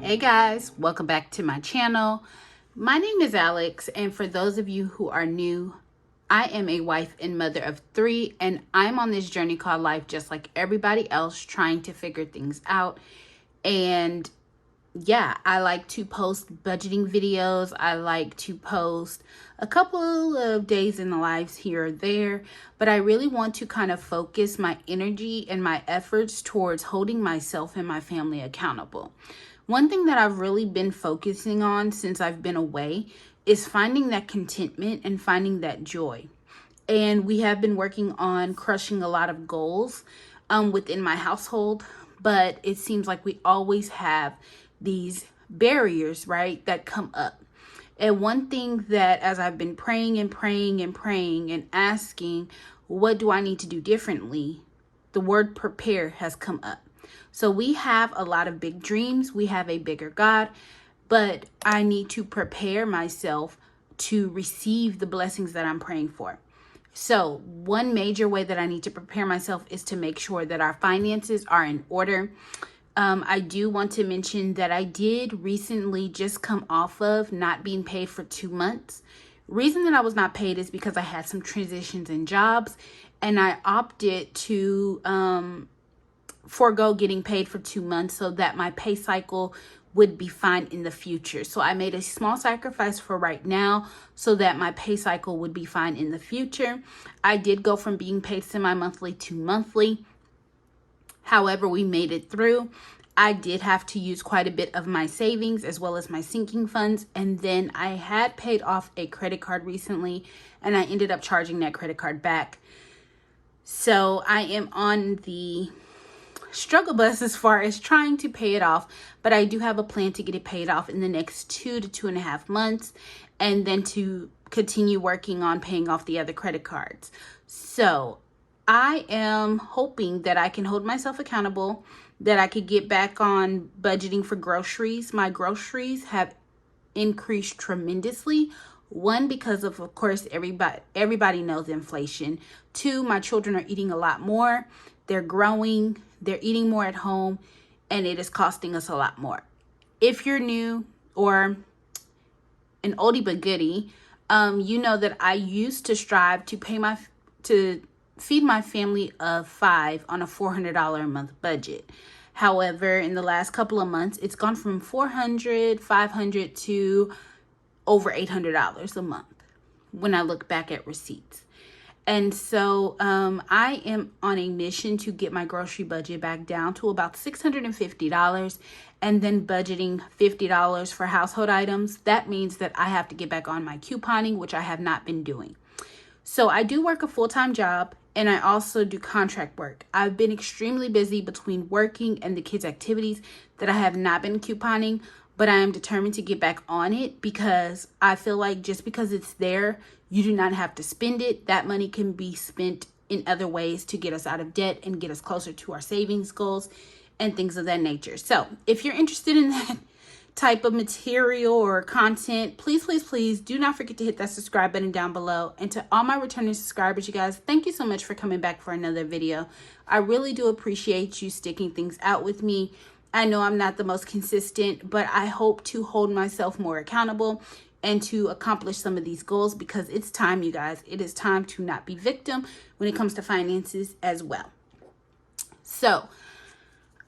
Hey guys, welcome back to my channel. My name is Alex, and for those of you who are new, I am a wife and mother of 3, and I'm on this journey called life just like everybody else, trying to figure things out. And yeah, I like to post budgeting videos. I like to post a couple of days in the lives here or there, but I really want to kind of focus my energy and my efforts towards holding myself and my family accountable. One thing that I've really been focusing on since I've been away is finding that contentment and finding that joy. And we have been working on crushing a lot of goals within my household, but it seems like we always have these barriers, right, that come up. And one thing that, as I've been praying and praying and praying and asking, what do I need to do differently? The word prepare has come up. So we have a lot of big dreams. We have a bigger God, but I need to prepare myself to receive the blessings that I'm praying for. So one major way that I need to prepare myself is to make sure that our finances are in order. I do want to mention that I did recently just come off of not being paid for 2 months. Reason that I was not paid is because I had some transitions in jobs, and I opted to forego getting paid for 2 months so that my pay cycle would be fine in the future. So I made a small sacrifice for right now so that my pay cycle would be fine in the future. I did go from being paid semi-monthly to monthly. However, we made it through. I did have to use quite a bit of my savings as well as my sinking funds. And then I had paid off a credit card recently, and I ended up charging that credit card back. So I am on the struggle bus as far as trying to pay it off, but I do have a plan to get it paid off in the next 2 to 2.5 months, and then to continue working on paying off the other credit cards. So I am hoping that I can hold myself accountable, that I could get back on budgeting for groceries. My groceries have increased tremendously. One, because of course, everybody knows inflation. 2, my children are eating a lot more. They're growing, they're eating more at home, and it is costing us a lot more. If you're new or an oldie but goodie, you know that I used to strive to feed my family of 5 on a $400 a month budget. However, in the last couple of months, it's gone from $400, $500 to over $800 a month when I look back at receipts. And so I am on a mission to get my grocery budget back down to about $650, and then budgeting $50 for household items. That means that I have to get back on my couponing, which I have not been doing. So I do work a full-time job, and I also do contract work. I've been extremely busy between working and the kids' activities that I have not been couponing, but I am determined to get back on it because I feel like just because it's there, you do not have to spend it. That money can be spent in other ways to get us out of debt and get us closer to our savings goals and things of that nature. So if you're interested in that type of material or content, please do not forget to hit that subscribe button down below. And to all my returning subscribers, you guys, thank you so much for coming back for another video. I really do appreciate you sticking things out with me. I know I'm not the most consistent, but I hope to hold myself more accountable and to accomplish some of these goals, because it's time, you guys. It is time to not be victim when it comes to finances as well. So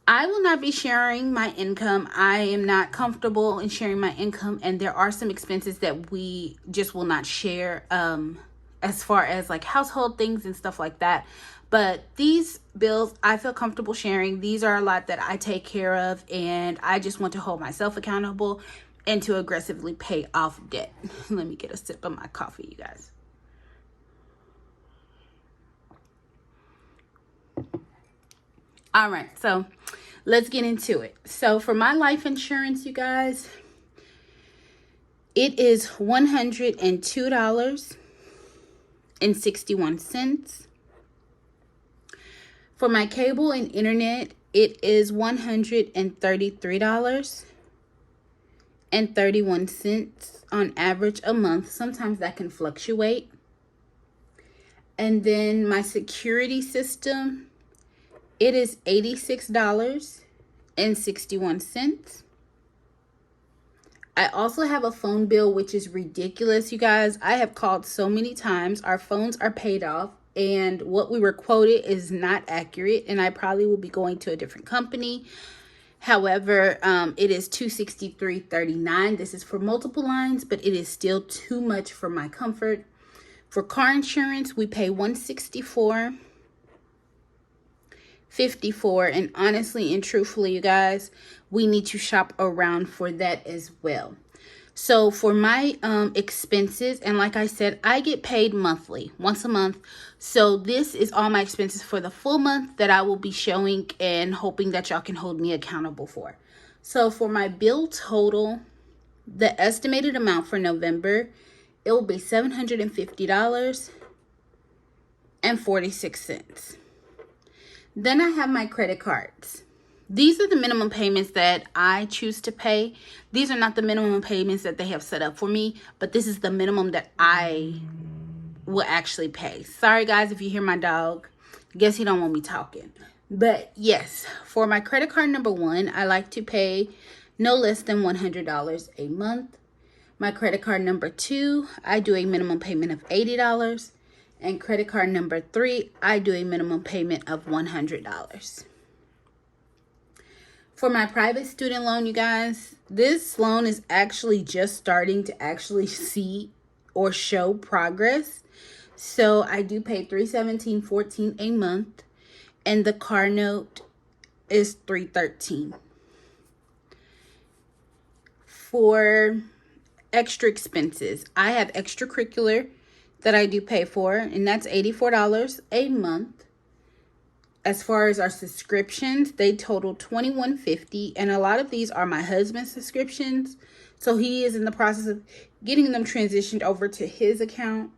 I will not be sharing my income. I am not comfortable in sharing my income, and there are some expenses that we just will not share as far as like household things and stuff like that. But these bills I feel comfortable sharing. These are a lot that I take care of, and I just want to hold myself accountable and to aggressively pay off debt. Let me get a sip of my coffee, you guys. All right, so let's get into it. So for my life insurance, you guys, it is $102.61. For my cable and internet, it is $133.31 on average a month. Sometimes that can fluctuate. And then my security system, it is $86.61. I also have a phone bill, which is ridiculous, you guys. I have called so many times. Our phones are paid off, and what we were quoted is not accurate, and I probably will be going to a different company. However, it is $263.39. This is for multiple lines, but it is still too much for my comfort. For car insurance, we pay $164.54, and honestly and truthfully, you guys, we need to shop around for that as well. So for my expenses, and like I said, I get paid monthly, once a month. So this is all my expenses for the full month that I will be showing and hoping that y'all can hold me accountable for. So for my bill total, the estimated amount for November, it will be $750.46. Then I have my credit cards. These are the minimum payments that I choose to pay. These are not the minimum payments that they have set up for me, but this is the minimum that I will actually pay. Sorry guys if you hear my dog. I guess he don't want me talking. But yes, for my credit card number 1, I like to pay no less than $100 a month. My credit card number 2, I do a minimum payment of $80. And credit card number 3, I do a minimum payment of $100. For my private student loan, you guys, this loan is actually just starting to actually see or show progress. So I do pay $317.14 a month, and the car note is $313. For extra expenses, I have extracurricular that I do pay for, and that's $84 a month. As far as our subscriptions, they total $21.50, and a lot of these are my husband's subscriptions, so he is in the process of getting them transitioned over to his account.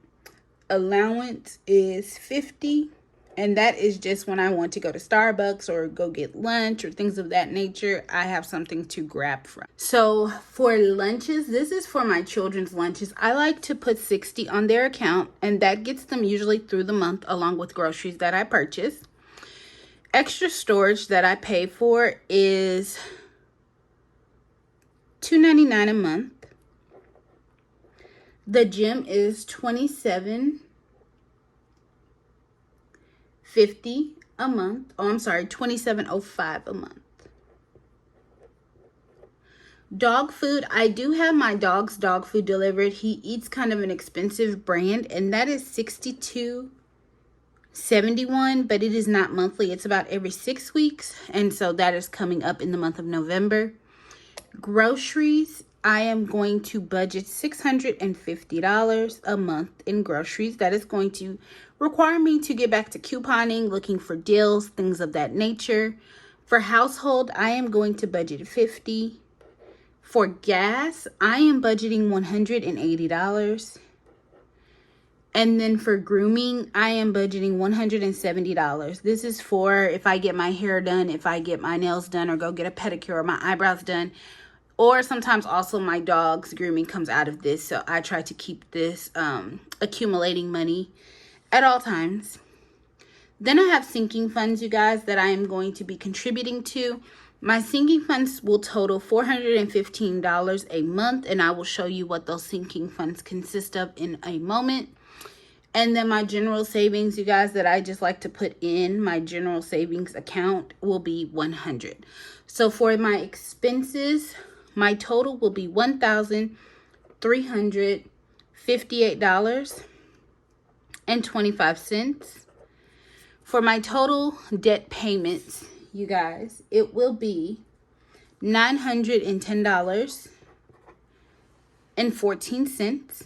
Allowance is $50, and that is just when I want to go to Starbucks or go get lunch or things of that nature. I have something to grab from. So for lunches, this is for my children's lunches. I like to put $60 on their account, and that gets them usually through the month along with groceries that I purchase. Extra storage that I pay for is $2.99 a month. The gym is $27.50 a month. Oh, I'm sorry, $27.05 a month. Dog food, I do have my dog's dog food delivered. He eats kind of an expensive brand, and that is $62.71, but it is not monthly. It's about every 6 weeks, and so that is coming up in the month of November. Groceries, I am going to budget $650 a month in groceries. That is going to require me to get back to couponing, looking for deals, things of that nature. For household, I am going to budget $50. For gas, I am budgeting $180. And then for grooming, I am budgeting $170. This is for if I get my hair done, if I get my nails done, or go get a pedicure or my eyebrows done. Or sometimes also my dog's grooming comes out of this. So I try to keep this accumulating money at all times. Then I have sinking funds, you guys, that I am going to be contributing to. My sinking funds will total $415 a month, and I will show you what those sinking funds consist of in a moment. And then my general savings, you guys, that I just like to put in my general savings account will be $100. So for my expenses, my total will be $1,358.25. For my total debt payments, you guys, it will be $910.14.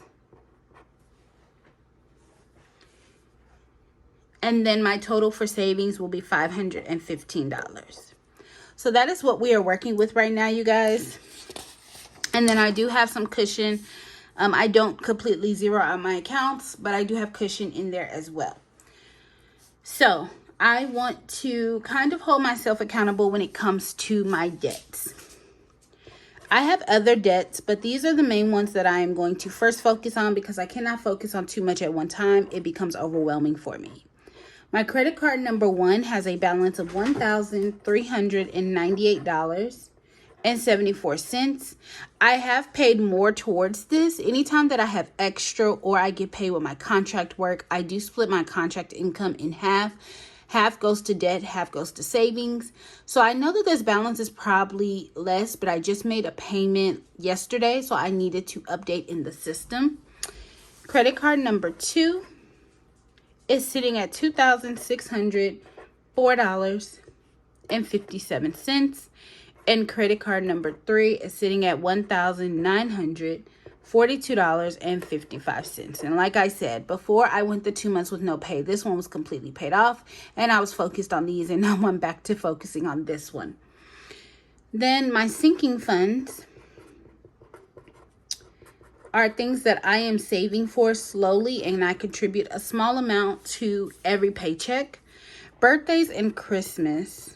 And then my total for savings will be $515. So that is what we are working with right now, you guys. And then I do have some cushion. I don't completely zero out my accounts, but I do have cushion in there as well. So I want to kind of hold myself accountable when it comes to my debts. I have other debts, but these are the main ones that I am going to first focus on because I cannot focus on too much at one time. It becomes overwhelming for me. My credit card number 1 has a balance of $1,398. I have paid more towards this. Anytime that I have extra or I get paid with my contract work, I do split my contract income in half. Half goes to debt, half goes to savings. So I know that this balance is probably less, but I just made a payment yesterday, so I needed to update in the system. Credit card number 2 is sitting at $2,604.57. And credit card number 3 is sitting at $1,942.55. And like I said, before I went the 2 months with no pay, this one was completely paid off. And I was focused on these, and now I'm back to focusing on this one. Then my sinking funds are things that I am saving for slowly, and I contribute a small amount to every paycheck. Birthdays and Christmas,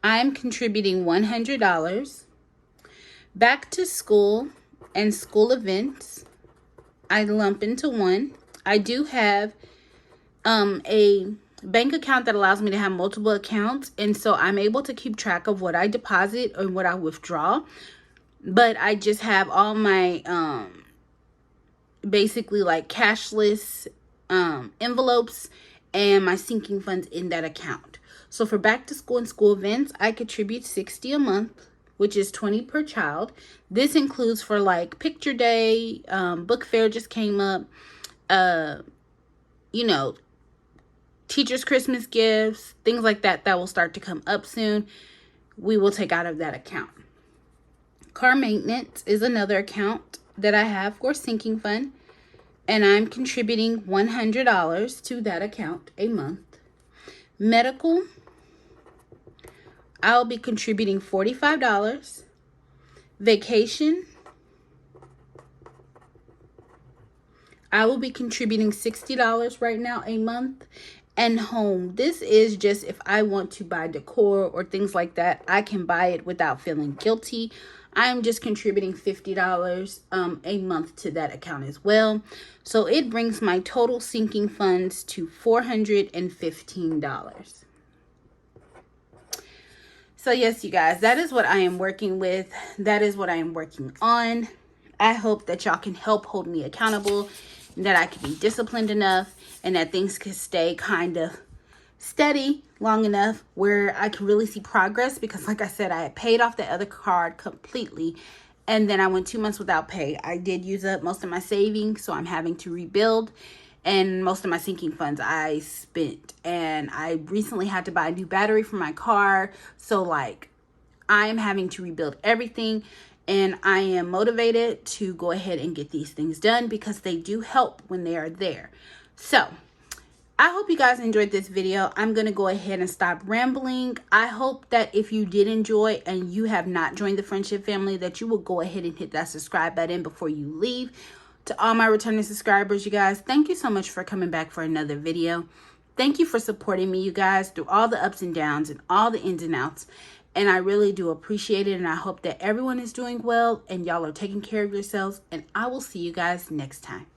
I'm contributing $100. Back to school and school events, I lump into one. I do have a bank account that allows me to have multiple accounts, and so I'm able to keep track of what I deposit or what I withdraw. But I just have all my basically like cashless envelopes and my sinking funds in that account. So for back to school and school events, I contribute $60 a month, which is $20 per child. This includes for like picture day, book fair just came up, teachers' Christmas gifts, things like that will start to come up soon. We will take out of that account. Car maintenance is another account that I have for sinking fund, and I'm contributing $100 to that account a month. Medical, I'll be contributing $45. Vacation, I will be contributing $60 right now a month. And home, this is just if I want to buy decor or things like that, I can buy it without feeling guilty. I'm just contributing $50 a month to that account as well. So it brings my total sinking funds to $415. So yes, you guys, that is what I am working with. That is what I am working on. I hope that y'all can help hold me accountable, that I can be disciplined enough, and that things can stay kind of steady long enough where I can really see progress. Because like I said, I had paid off the other card completely, and then I went 2 months without pay. I did use up most of my savings, so I'm having to rebuild. And most of my sinking funds I spent. And I recently had to buy a new battery for my car. So like I'm having to rebuild everything. And I am motivated to go ahead and get these things done because they do help when they are there. So I hope you guys enjoyed this video. I'm going to go ahead and stop rambling. I hope that if you did enjoy and you have not joined the friendship family, that you will go ahead and hit that subscribe button before you leave. To all my returning subscribers, you guys, thank you so much for coming back for another video. Thank you for supporting me, you guys, through all the ups and downs and all the ins and outs. And I really do appreciate it. And I hope that everyone is doing well and y'all are taking care of yourselves. And I will see you guys next time.